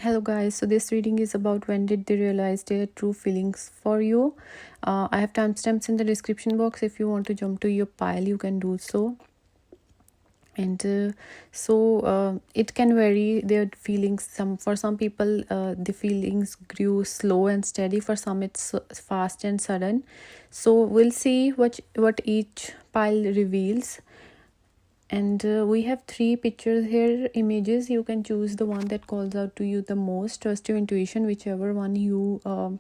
Hello guys, so this reading is about when did they realize their true feelings for you. I have timestamps in the description box. If you want to jump to your pile, you can do so. And it can vary their feelings. For some people, the feelings grew slow and steady. For some, it's fast and sudden. So we'll see what each pile reveals. And we have three pictures here, images. You can choose the one that calls out to you the most. Trust your intuition, whichever one you are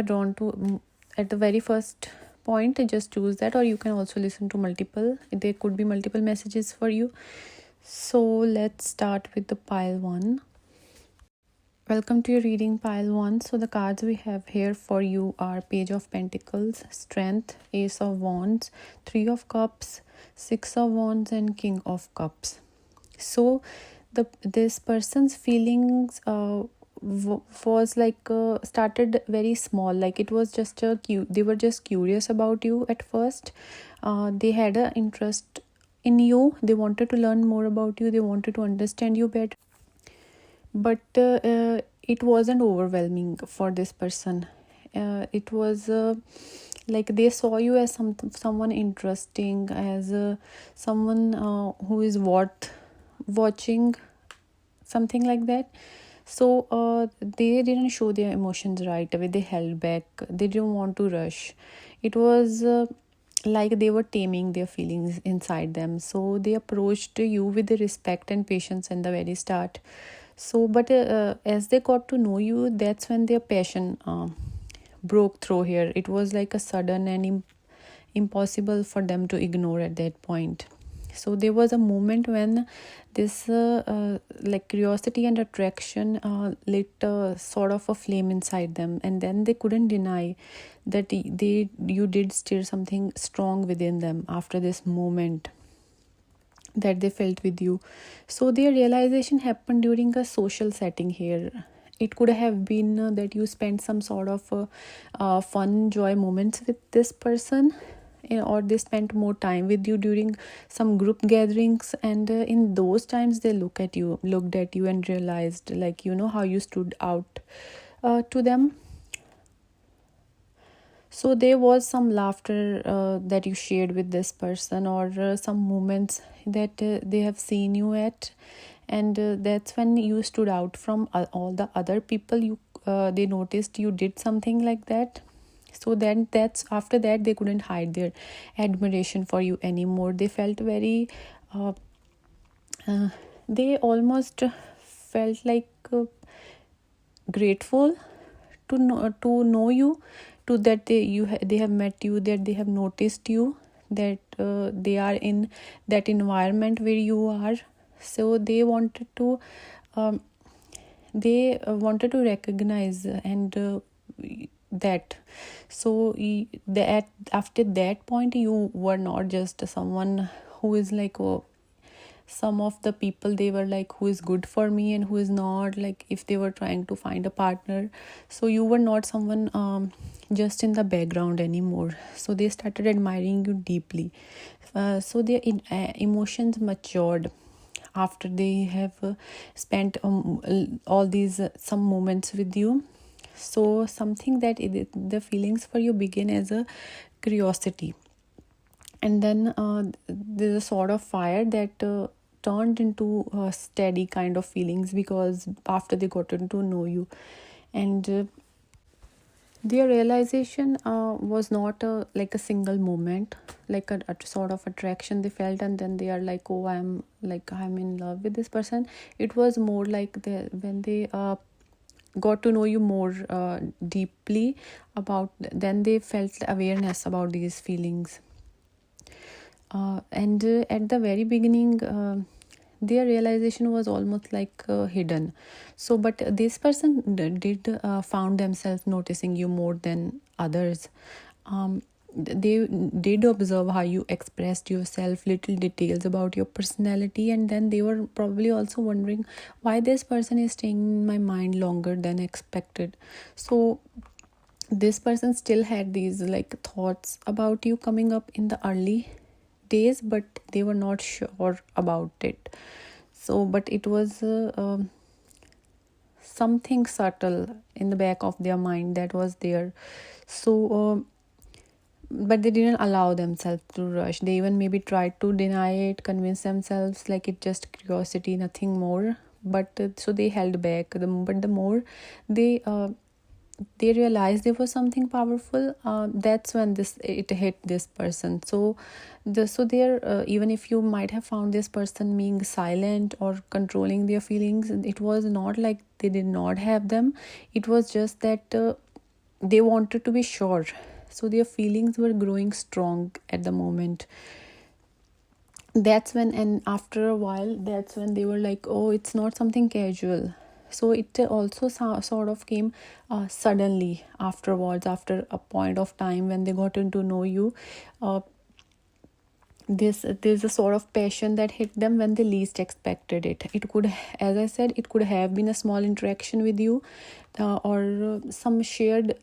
drawn to at the very first point. Just choose that, or you can also listen to multiple. There could be multiple messages for you. So let's start with the pile one. Welcome to your reading, pile one. So the cards we have here for you are Page of Pentacles, Strength, Ace of Wands, Three of Cups, Six of Wands, and King of Cups. So this person's feelings was like started very small. Like it was just they were just curious about you at first. They had an interest in you. They wanted to learn more about you. They wanted to understand you better. But it wasn't overwhelming for this person. It was like they saw you as someone interesting, as someone who is worth watching, something like that. So they didn't show their emotions right away. They held back. They didn't want to rush. It was like they were taming their feelings inside them. So they approached you with the respect and patience in the very start. So but as they got to know you, that's when their passion broke through here. It was like a sudden and impossible for them to ignore at that point. So there was a moment when this like curiosity and attraction lit sort of a flame inside them, and then they couldn't deny that you did stir something strong within them after this moment that they felt with you. So their realization happened during a social setting here. It could have been that you spent some sort of fun joy moments with this person, or they spent more time with you during some group gatherings, and in those times they looked at you and realized, like, how you stood out to them. So there was some laughter that you shared with this person, or some moments that they have seen you at, and that's when you stood out from all the other people. They noticed you did something like that. So then that's after that they couldn't hide their admiration for you anymore. They felt very they almost felt like grateful to know you, to that they have met you, that they have noticed you, that they are in that environment where you are. So they wanted to recognize and that. So that after that point, you were not just someone who is like, oh, some of the people, they were like, who is good for me and who is not, like if they were trying to find a partner. So you were not someone just in the background anymore. So they started admiring you deeply. So their emotions matured after they have spent all these some moments with you. So something that the feelings for you begin as a curiosity, and then there's a sort of fire that turned into steady kind of feelings, because after they got to know you. And their realization was not like a single moment, like a sort of attraction they felt, and then they are like, oh, I'm in love with this person. It was more like when they got to know you more deeply about, then they felt awareness about these feelings. And at the very beginning, their realization was almost like hidden. So but this person did found themselves noticing you more than others. They did observe how you expressed yourself, little details about your personality, and then they were probably also wondering why this person is staying in my mind longer than expected. So this person still had these like thoughts about you coming up in the early days, but they were not sure about it. So but it was something subtle in the back of their mind that was there. So but they didn't allow themselves to rush. They even maybe tried to deny it, convince themselves like it just curiosity, nothing more. But so they held back. But the more they realized there was something powerful, that's when this it hit this person. So there even if you might have found this person being silent or controlling their feelings, it was not like they did not have them. It was just that they wanted to be sure. So their feelings were growing strong at the moment. That's when, and after a while, that's when they were like, oh, it's not something casual. So it also sort of came suddenly afterwards, after a point of time when they gotten to know you. uh, there's a sort of passion that hit them when they least expected it. It could, as I said, it could have been a small interaction with you, or some shared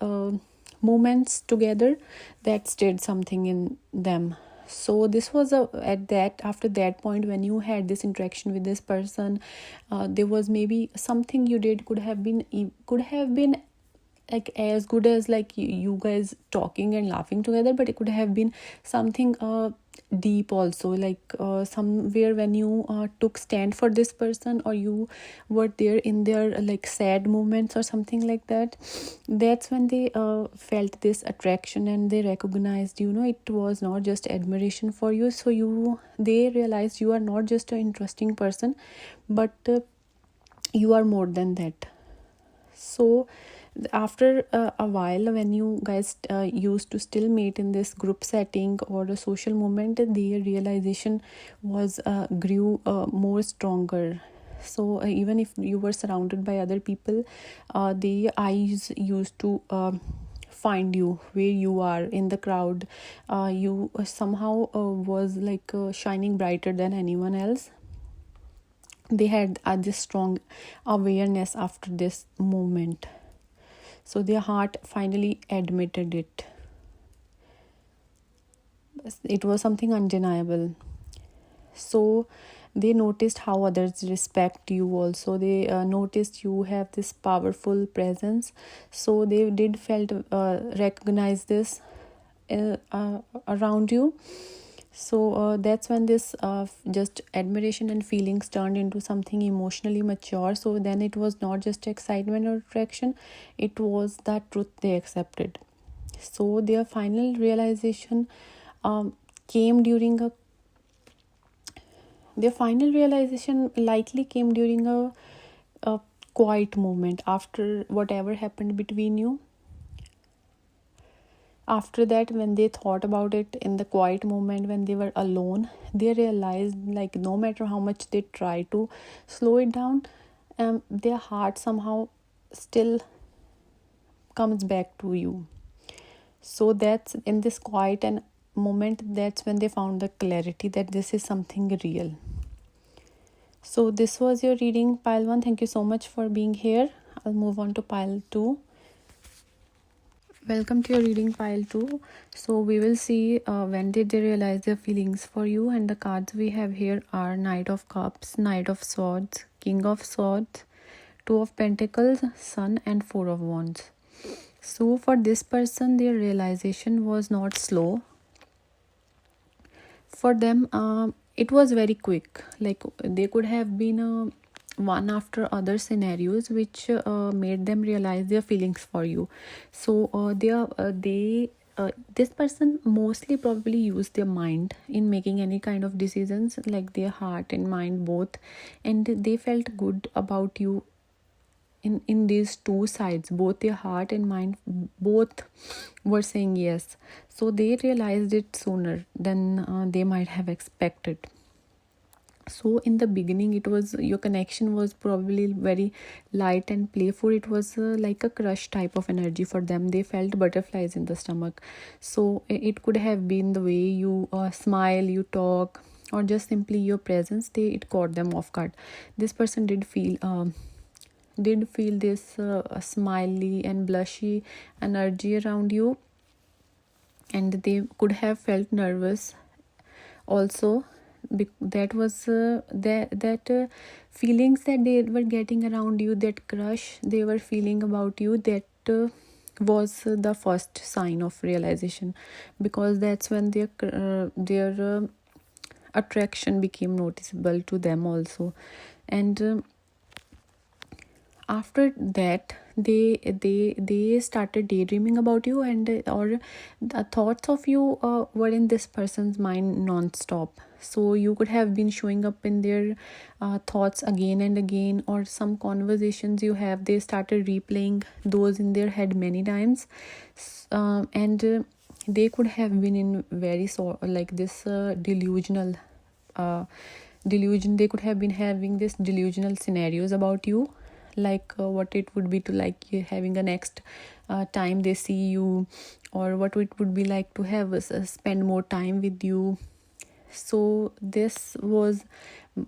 moments together that stirred something in them. So this was at that, after that point when you had this interaction with this person, there was maybe something you did, could have been like as good as like you guys talking and laughing together, but it could have been something deep also, like somewhere when you took stand for this person, or you were there in their like sad moments or something like that. That's when they felt this attraction, and they recognized, it was not just admiration for you. So they realized you are not just an interesting person, but you are more than that. So after a while, when you guys used to still meet in this group setting or a social moment, the realization was grew more stronger. So even if you were surrounded by other people, the eyes used to find you where you are in the crowd. You somehow was like shining brighter than anyone else. They had this strong awareness after this moment. So their heart finally admitted it. It was something undeniable. So they noticed how others respect you also. They noticed you have this powerful presence. So they did felt recognize this around you. So that's when this just admiration and feelings turned into something emotionally mature. So then it was not just excitement or attraction, it was that truth they accepted. So their final realization um, came during a their final realization likely came during a quiet moment after whatever happened between you. After that, when they thought about it in the quiet moment when they were alone, they realized like no matter how much they try to slow it down, their heart somehow still comes back to you. So that's in this quiet and moment, that's when they found the clarity that this is something real. So this was your reading, pile 1. Thank you so much for being here. I'll move on to pile 2. Welcome to your reading, pile 2. So we will see when did they realize their feelings for you. And the cards we have here are Knight of Cups, Knight of Swords, King of Swords, Two of Pentacles, Sun, and Four of Wands. So for this person, their realization was not slow. For them, it was very quick. Like they could have been one after other scenarios which made them realize their feelings for you. So this person mostly probably used their mind in making any kind of decisions, like their heart and mind both, and they felt good about you in these two sides. Both their heart and mind both were saying yes. So they realized it sooner than they might have expected. So in the beginning, it was your connection was probably very light and playful. It was like a crush type of energy for them. They felt butterflies in the stomach. So it could have been the way you smile, you talk, or just simply your presence. It caught them off guard. This person did feel this smiley and blushy energy around you, and they could have felt nervous also. that was that feelings that they were getting around you, that crush they were feeling about you, that was the first sign of realization, because that's when their attraction became noticeable to them also. And after that, they started daydreaming about you, and or the thoughts of you were in this person's mind non-stop. So you could have been showing up in their thoughts again and again, or some conversations you have, they started replaying those in their head many times. And they could have been in very like this delusional delusion. They could have been having this delusional scenarios about you, like what it would be to like you having a next time they see you, or what it would be like to have spend more time with you. So this was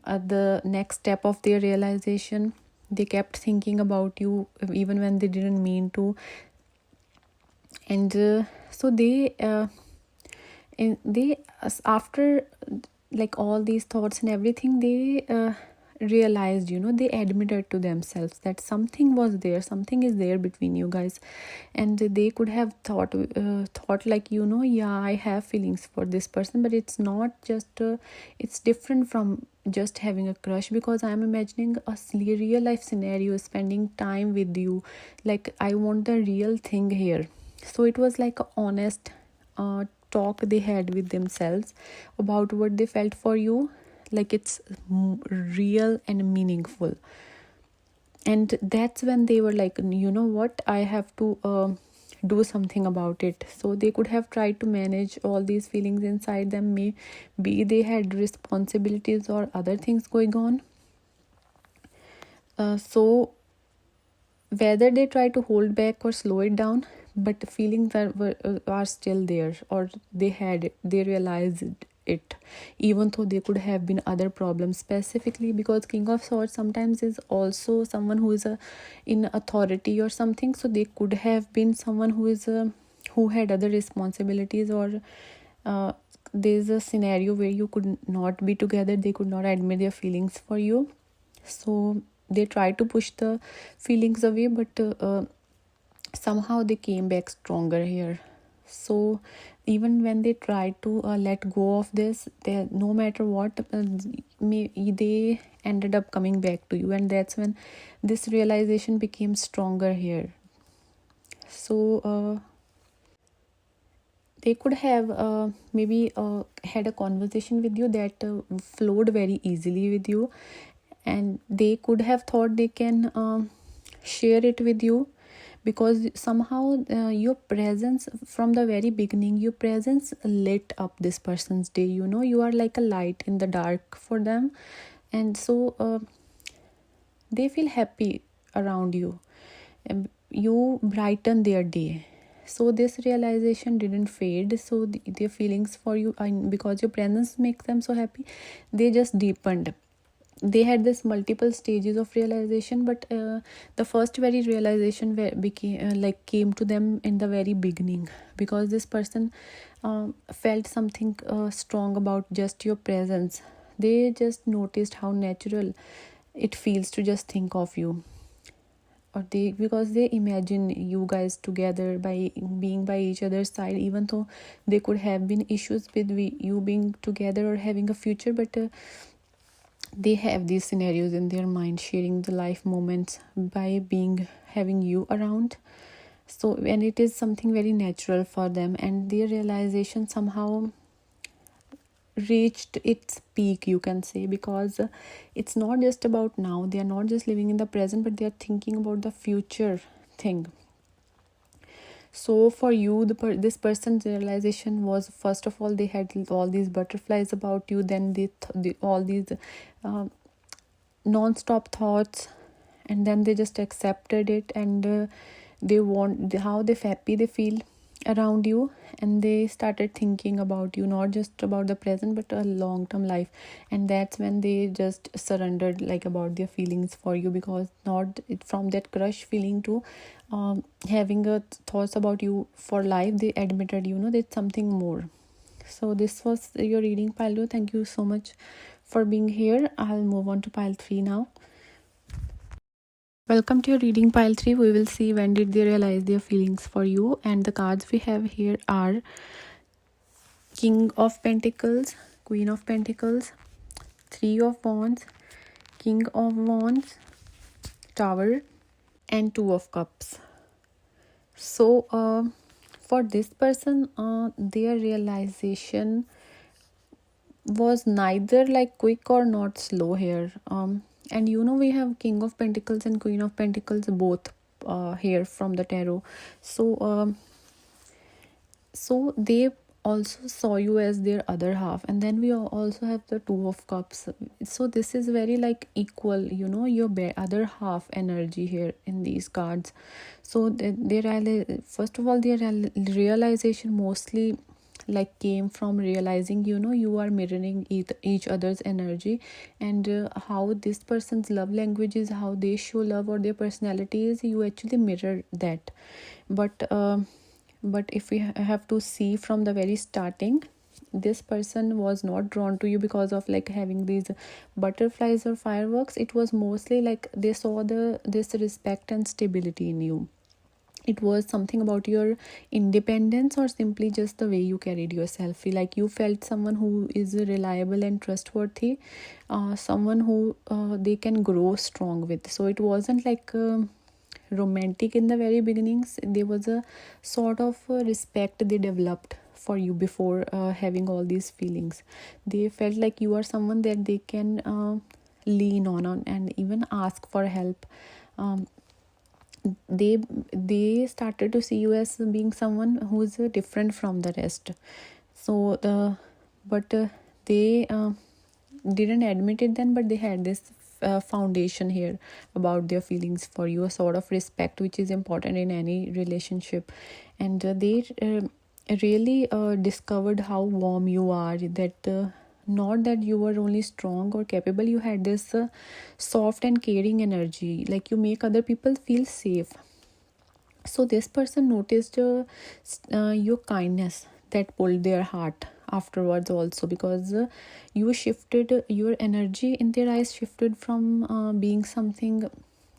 the next step of their realization. They kept thinking about you even when they didn't mean to. And so they after like all these thoughts and everything, they realized, they admitted to themselves that something was there, something is there between you guys. And they could have thought like, yeah, I have feelings for this person, but it's not just it's different from just having a crush, because I'm imagining a real life scenario, spending time with you, like I want the real thing here. So it was like a honest talk they had with themselves about what they felt for you, like it's real and meaningful. And that's when they were like, what, I have to do something about it. So they could have tried to manage all these feelings inside them. Maybe they had responsibilities or other things going on. So whether they try to hold back or slow it down, but the feelings are still there, or they realized it, even though there could have been other problems, specifically because King of Swords sometimes is also someone who is in authority or something. So they could have been someone who had other responsibilities, or there's a scenario where you could not be together, they could not admit their feelings for you. So they tried to push the feelings away, but somehow they came back stronger here. So even when they tried to let go of this, no matter what, they ended up coming back to you, and that's when this realization became stronger here. So they could have maybe had a conversation with you that flowed very easily with you, and they could have thought they can share it with you, because somehow your presence from the very beginning, your presence lit up this person's day. You are like a light in the dark for them, and so they feel happy around you, and you brighten their day. So this realization didn't fade. So their feelings for you, because your presence makes them so happy, they just deepened. They had this multiple stages of realization, but the first very realization came to them in the very beginning, because this person felt something strong about just your presence. They just noticed how natural it feels to just think of you, or because they imagine you guys together by being by each other's side, even though there could have been issues with you being together or having a future, but they have these scenarios in their mind, sharing the life moments by having you around. So when it is something very natural for them, and their realization somehow reached its peak, you can say, because it's not just about now. They are not just living in the present, but they are thinking about the future thing. So for you, this person's realization was, first of all, they had all these butterflies about you, then all these non-stop thoughts, and then they just accepted it, and they want how happy they feel around you, and they started thinking about you, not just about the present but a long-term life. And that's when they just surrendered, like, about their feelings for you, because not from that crush feeling to having thoughts about you for life, they admitted, there's something more. So this was your reading, pile 2. Thank you so much for being here. I'll move on to pile 3 now. Welcome to your reading, pile 3. We will see when did they realize their feelings for you. And the cards we have here are King of Pentacles, Queen of Pentacles, Three of Wands, King of Wands, Tower, and Two of Cups. So for this person, their realization was neither like quick or not slow here. And we have King of Pentacles and Queen of Pentacles both here from the tarot. So they also saw you as their other half, and then we also have the Two of Cups. So this is very like equal, your other half energy here in these cards. So first of all, their realization mostly like came from realizing you are mirroring each other's energy, and how this person's love language is, how they show love, or their personality is, you actually mirror that. But if we have to see from the very starting, this person was not drawn to you because of like having these butterflies or fireworks. It was mostly like they saw this respect and stability in you. It was something about your independence, or simply just the way you carried yourself. Like you felt someone who is reliable and trustworthy, someone who they can grow strong with. So it wasn't like romantic in the very beginnings. There was a sort of respect they developed for you before having all these feelings. They felt like you are someone that they can lean on and even ask for help. They started to see you as being someone who is different from the rest. So they didn't admit it then, but they had this foundation here about their feelings for you, a sort of respect which is important in any relationship. And they really discovered how warm you are, that not that you were only strong or capable, you had this soft and caring energy, like you make other people feel safe. So this person noticed your kindness that pulled their heart afterwards also, because you shifted your energy in their eyes, shifted from being something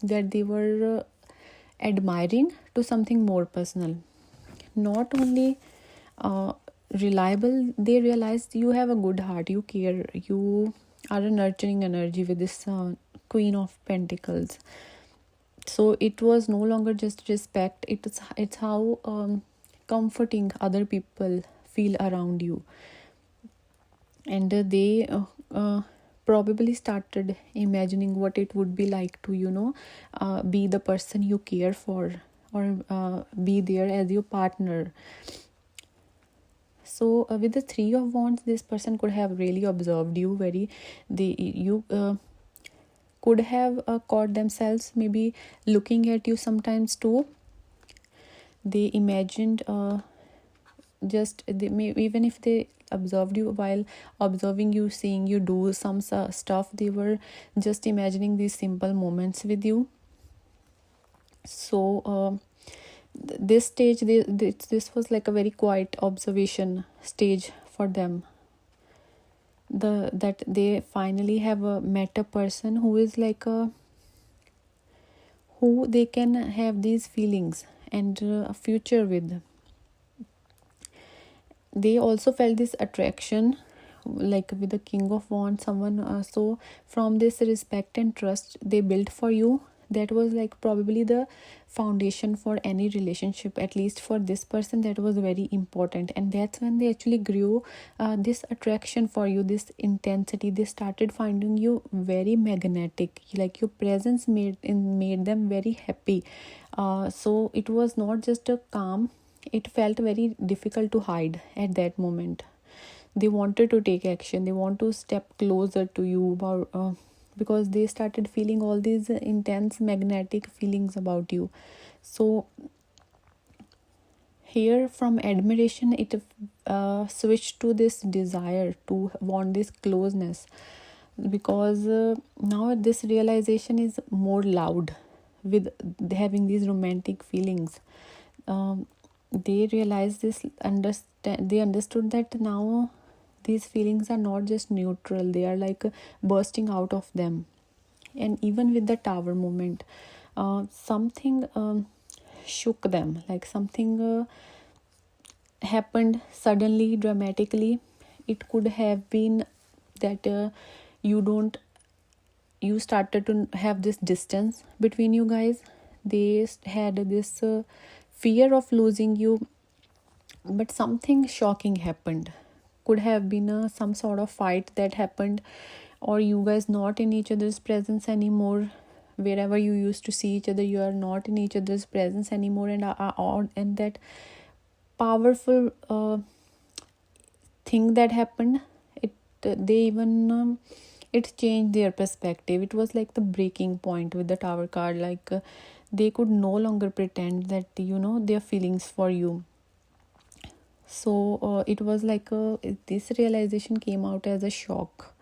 that they were admiring to something more personal. Not only reliable, they realized you have a good heart, you care, you are a nurturing energy with this Queen of Pentacles. So it was no longer just respect, it's how comforting other people feel around you. And they probably started imagining what it would be like to be the person you care for, or be there as your partner. So with the Three of Wands, this person could have really observed you you could have caught themselves maybe looking at you sometimes too. They imagined even if they observed you, while observing you, seeing you do some stuff, they were just imagining these simple moments with you. So this stage, this was like a very quiet observation stage for them. That they finally have met a person who is like who they can have these feelings and a future with. They also felt this attraction, like with the King of Wands, someone so from this respect and trust they built for you, that was like probably the foundation for any relationship. At least for this person, that was very important, and that's when they actually grew this attraction for you, this intensity. They started finding you very magnetic, like your presence made them very happy. So it was not just a calm, it felt very difficult to hide at that moment. They wanted to take action, they want to step closer to you because they started feeling all these intense magnetic feelings about you. So here from admiration, it switched to this desire to want this closeness, because now this realization is more loud with having these romantic feelings. they realized this, they understood that now these feelings are not just neutral, they are like bursting out of them. And even with the tower moment, something shook them, like something happened suddenly, dramatically. It could have been that you started to have this distance between you guys. They had this fear of losing you, but something shocking happened. Could have been some sort of fight that happened, or you guys not in each other's presence anymore. Wherever you used to see each other, you are not in each other's presence anymore, and that powerful thing that happened, it they even it changed their perspective. It was like the breaking point with the tower card, like they could no longer pretend that their feelings for you. So it was like this realization came out as a shock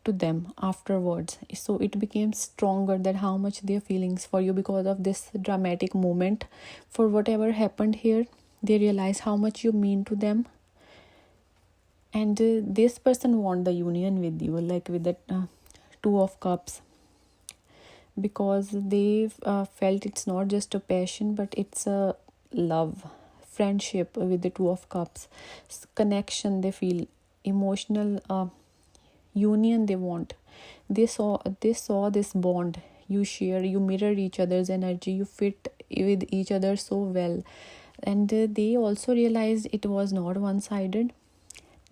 to them afterwards. So it became stronger that how much their feelings for you, because of this dramatic moment, for whatever happened here, they realize how much you mean to them. And this person want the union with you, like with the two of cups, because they felt it's not just a passion, but it's a love, friendship with the two of cups, connection they feel, emotional union they want. They saw this bond you share, you mirror each other's energy, you fit with each other so well. And they also realized it was not one-sided.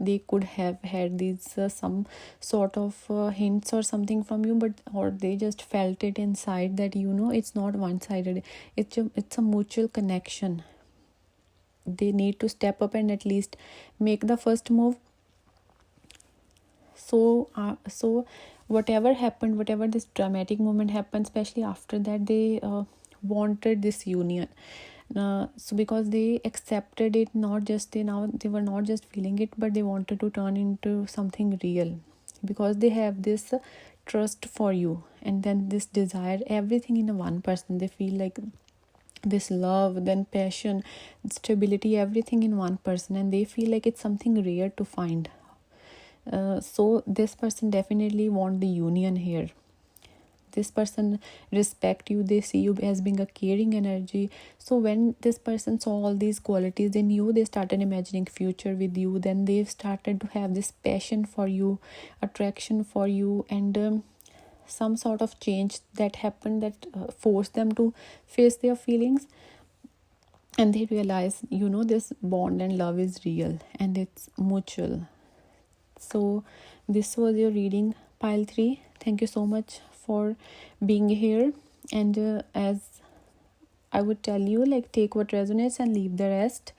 They could have had these some sort of hints or something from you, but or they just felt it inside that it's not one-sided. It's a mutual connection. They need to step up and at least make the first move. So whatever happened, whatever this dramatic moment happened, especially after that, they wanted this union. So because they accepted it, not just they were not just feeling it, but they wanted to turn into something real, because they have this trust for you, and then this desire, everything in a one person. They feel like this love, then passion, stability, everything in one person, and they feel like it's something rare to find. So this person definitely want the union here. This person respect you, they see you as being a caring energy. So when this person saw all these qualities, they knew, they started imagining future with you. Then they started to have this passion for you, attraction for you, and some sort of change that happened that forced them to face their feelings. And they realize this bond and love is real and it's mutual. So this was your reading, pile 3. Thank you so much for being here. And as I would tell you, like, take what resonates and leave the rest.